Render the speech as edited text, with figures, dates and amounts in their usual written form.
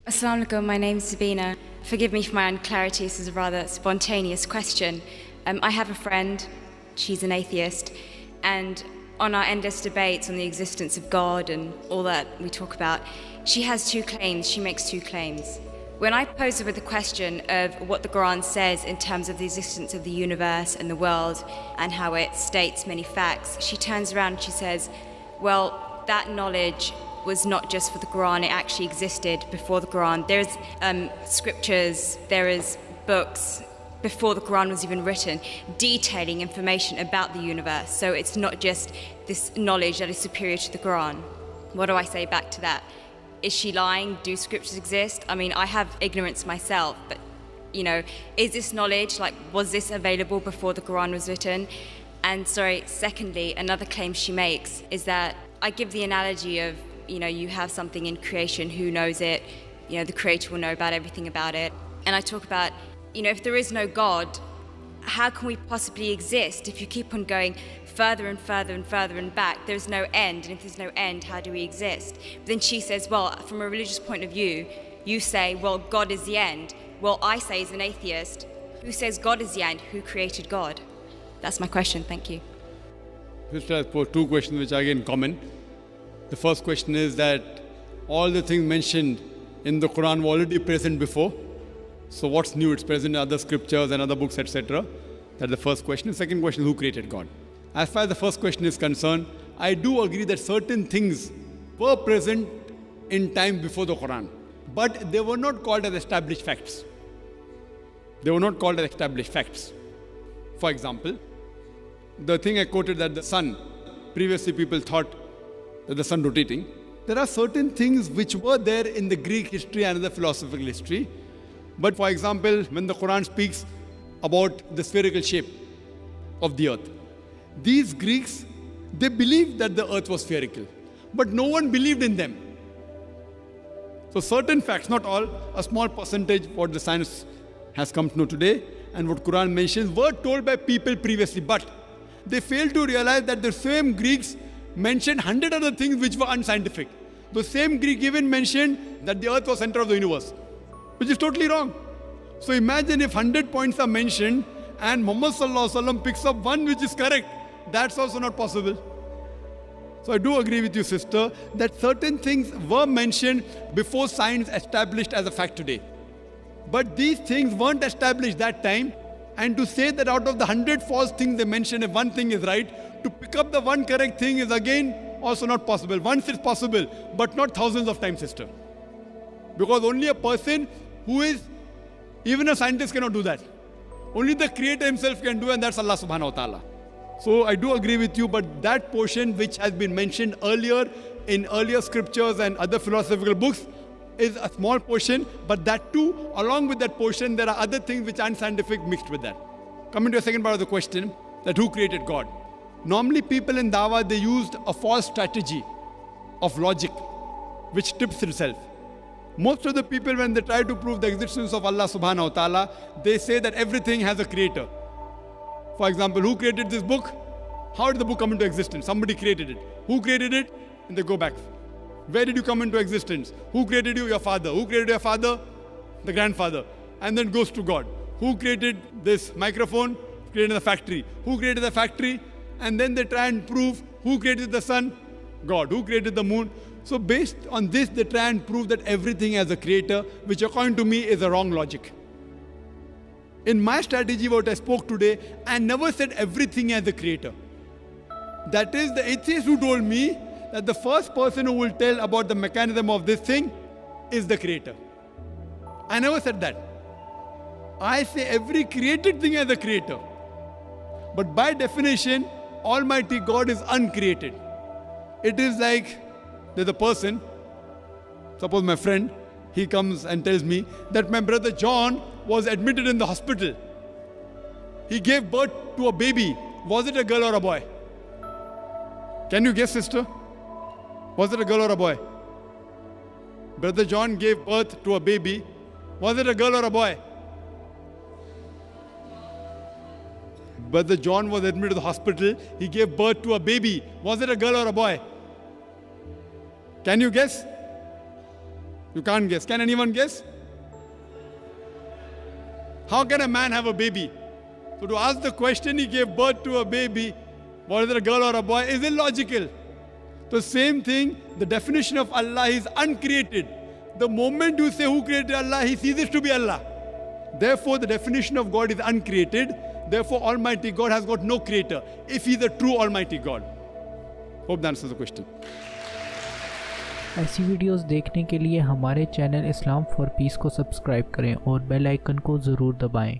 Assalamu alaikum, my name's Sabina. Forgive me for my unclarity, this is a rather spontaneous question. I have a friend, she's an atheist, and on our endless debates on the existence of God and all that we talk about, she has two claims, she makes two claims. When I pose her with the question of what the Quran says in terms of the existence of the universe and the world and how it states many facts, she turns around and she says, well, that knowledge was not just for the Quran, it actually existed before the Quran. There's scriptures, there is books before the Quran was even written, detailing information about the universe. So it's not just this knowledge that is superior to the Quran. What do I say back to that? Is she lying? Do scriptures exist? I mean, I have ignorance myself, but is this knowledge, was this available before the Quran was written? And secondly, another claim she makes is that I give the analogy of, you have something in creation, who knows it? The creator will know about everything about it. And I talk about, if there is no God, how can we possibly exist if you keep on going further and further and further and back? There's no end, and if there's no end, how do we exist? But then she says, well, from a religious point of view, you say, well, God is the end. Well, I say as an atheist, who says God is the end? Who created God? That's my question, thank you. Sister has posed two questions which are again common. The first question is that all the things mentioned in the Quran were already present before. So what's new? It's present in other scriptures and other books, etc. That's the first question. The second question is, who created God? As far as the first question is concerned, I do agree that certain things were present in time before the Quran, but they were not called as established facts. They were not called as established facts. For example, the thing I quoted, that the sun, previously people thought that the sun rotating. There are certain things which were there in the Greek history and the philosophical history. But for example, when the Quran speaks about the spherical shape of the earth, these Greeks, they believed that the earth was spherical, but no one believed in them. So certain facts, not all, a small percentage, what the science has come to know today and what Quran mentions, were told by people previously, but they failed to realize that the same Greeks mentioned 100 other things which were unscientific. The same Greek even mentioned that the earth was center of the universe, which is totally wrong. So imagine if 100 points are mentioned and Muhammad Sallallahu Alaihi Wasallam picks up one which is correct. That's also not possible. So I do agree with you, sister, that certain things were mentioned before science established as a fact today. But these things weren't established that time. And to say that out of the 100 false things they mentioned, if one thing is right, to pick up the one correct thing is again also not possible. Once it's possible, but not thousands of times, sister. Because only a person who is, even a scientist cannot do that. Only the Creator himself can do, and that's Allah subhanahu wa ta'ala. So I do agree with you, but that portion which has been mentioned earlier in earlier scriptures and other philosophical books is a small portion, but that too, along with that portion, there are other things which aren't scientific mixed with that. Coming to the second part of the question, that who created God? Normally people in Dawah, they used a false strategy of logic, which tips itself. Most of the people, when they try to prove the existence of Allah subhanahu wa ta'ala, they say that everything has a creator. For example, who created this book? How did the book come into existence? Somebody created it. Who created it? And they go back. Where did you come into existence? Who created you? Your father. Who created your father? The grandfather. And then goes to God. Who created this microphone? Created the factory. Who created the factory? And then they try and prove who created the sun? God. Who created the moon? So based on this, they try and prove that everything has a creator, which according to me is a wrong logic. In my strategy, what I spoke today, I never said everything has a creator. That is the atheist who told me that the first person who will tell about the mechanism of this thing is the creator. I never said that. I say every created thing has a creator. But by definition, Almighty God is uncreated. It is like there's a person, suppose my friend, he comes and tells me that my brother John was admitted in the hospital. He gave birth to a baby. Was it a girl or a boy? Can you guess, sister? Was it a girl or a boy? Brother John gave birth to a baby. Was it a girl or a boy? Brother John was admitted to the hospital. He gave birth to a baby. Was it a girl or a boy? Can you guess? You can't guess. Can anyone guess? How can a man have a baby? So to ask the question, he gave birth to a baby, whether a girl or a boy, is illogical. The same thing, the definition of Allah is uncreated. The moment you say who created Allah, he ceases to be Allah. Therefore, the definition of God is uncreated. Therefore, Almighty God has got no creator, if he is a true Almighty God. Hope that answers the question. ऐसी videos देखने के लिए हमारे channel Islam for piece को subscribe करें और bell icon को ज़रूर दबाएं।